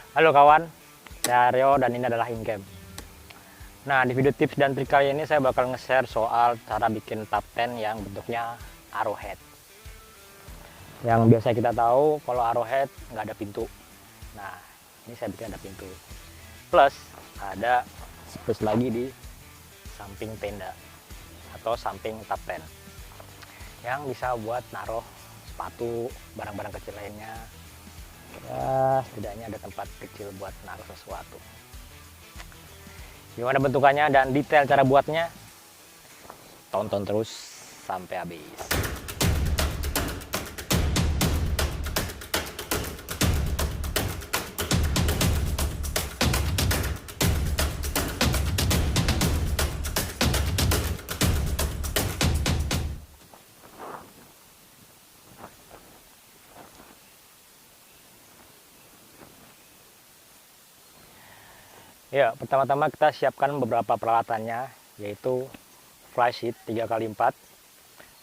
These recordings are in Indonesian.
Halo kawan, saya Aryo dan ini adalah Incam. Nah, di video tips dan trik kali ini saya bakal nge-share soal cara bikin top 10 yang bentuknya arrowhead. Yang biasa kita tahu kalau arrowhead nggak ada pintu. Nah, ini saya bikin ada pintu. Plus ada space lagi di samping tenda atau samping top 10 yang bisa buat naruh sepatu, barang-barang kecil lainnya. Ya, setidaknya ada tempat kecil buat naruh sesuatu. Gimana bentukannya dan detail cara buatnya? Tonton terus sampai habis. Ya, pertama-tama kita siapkan beberapa peralatannya, yaitu flysheet 3x4,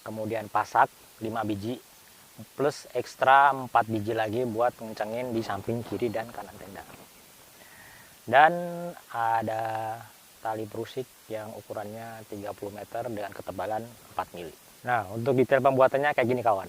kemudian pasak 5 biji, plus ekstra 4 biji lagi buat ngencengin di samping kiri dan kanan tenda. Dan ada tali perusik yang ukurannya 30 meter dengan ketebalan 4 mili. Nah, untuk detail pembuatannya kayak gini kawan.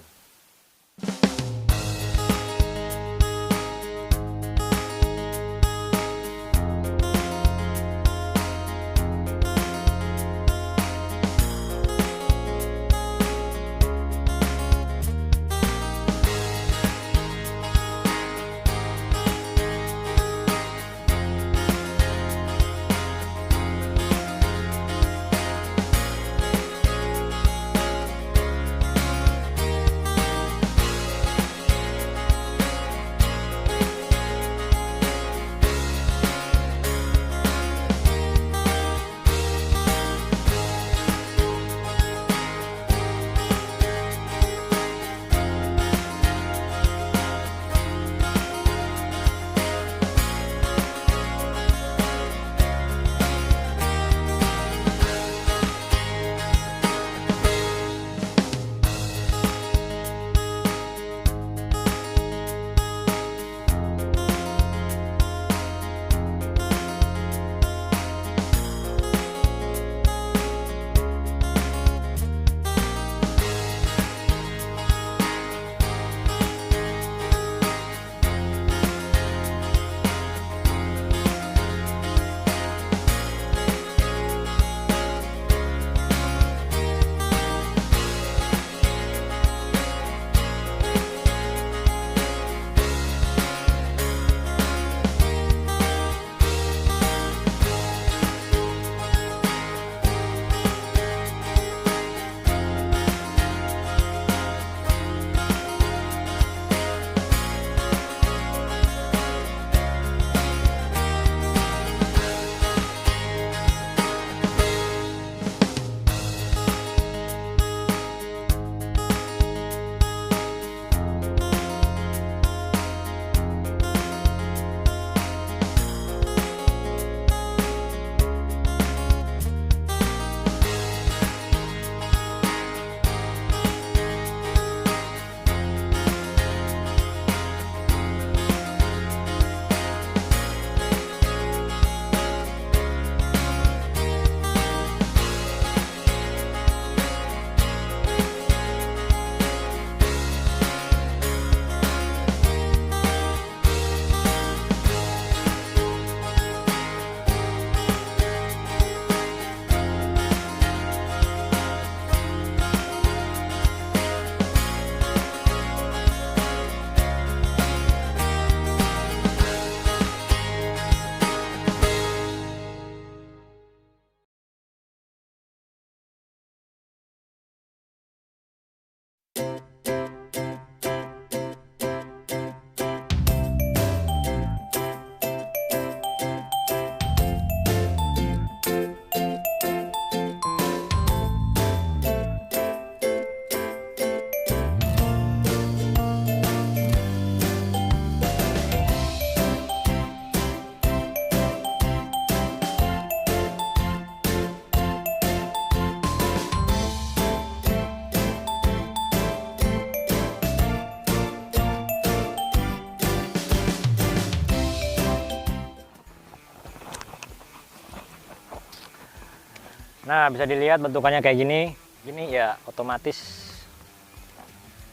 Nah, bisa dilihat bentukannya kayak gini. Gini ya otomatis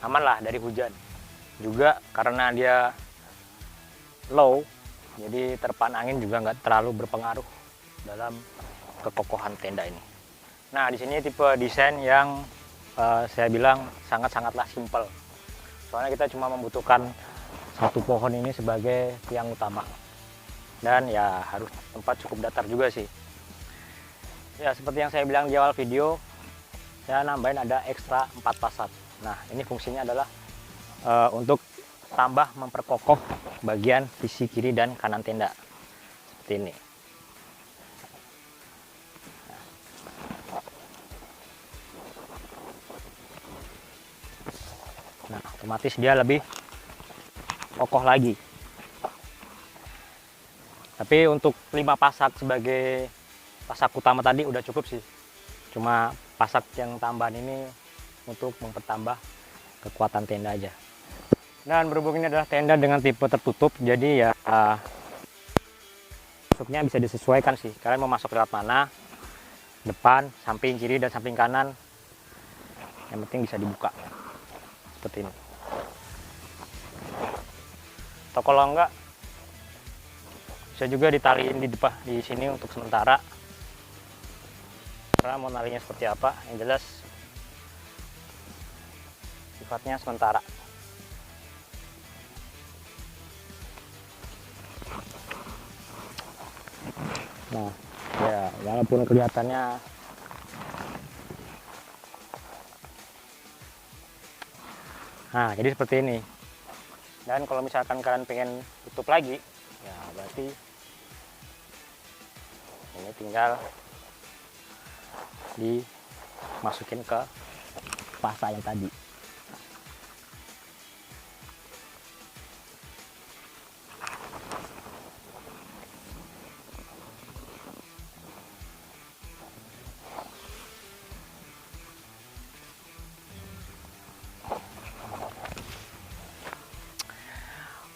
aman lah dari hujan. Juga karena dia low, jadi terpaan angin juga nggak terlalu berpengaruh dalam kekokohan tenda ini. Nah, di sini tipe desain yang saya bilang sangat-sangatlah simpel. Soalnya kita cuma membutuhkan satu pohon ini sebagai tiang utama. Dan ya harus tempat cukup datar juga sih. Ya seperti yang saya bilang di awal video, saya nambahin ada ekstra 4 fasad. Nah ini fungsinya adalah untuk tambah memperkokoh bagian sisi kiri dan kanan tenda seperti ini. Nah otomatis dia lebih kokoh lagi. Tapi untuk 5 pasak sebagai pasak utama tadi udah cukup sih. Cuma pasak yang tambahan ini untuk mempertambah kekuatan tenda aja. Dan berhubung ini adalah tenda dengan tipe tertutup, jadi ya masuknya bisa disesuaikan sih. Kalian mau masuk lewat mana? Depan, samping kiri dan samping kanan. Yang penting bisa dibuka. Seperti ini. Atau kalau enggak bisa juga ditaliin di depan di sini untuk sementara. Karena mau nalinya seperti apa, yang jelas sifatnya sementara. Nah ya walaupun kelihatannya jadi seperti ini. Dan kalau misalkan kalian pengen tutup lagi, ya berarti ini tinggal dimasukin ke pasak yang tadi.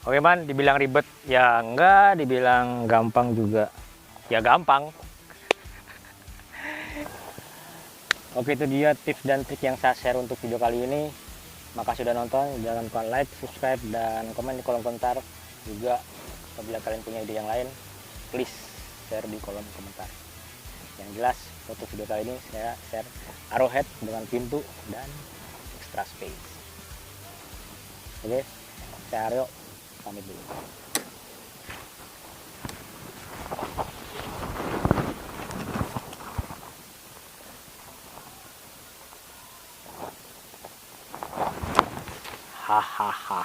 Oke man, dibilang ribet ya enggak, dibilang gampang juga ya gampang. Oke, itu dia tips dan trik yang saya share untuk video kali ini. Makasih sudah nonton, jangan lupa like, subscribe, dan komen di kolom komentar. Juga apabila kalian punya ide yang lain, please share di kolom komentar. Yang jelas untuk video kali ini saya share arrowhead dengan pintu dan extra space. Oke, saya Aryo, pamit dulu. Hahaha.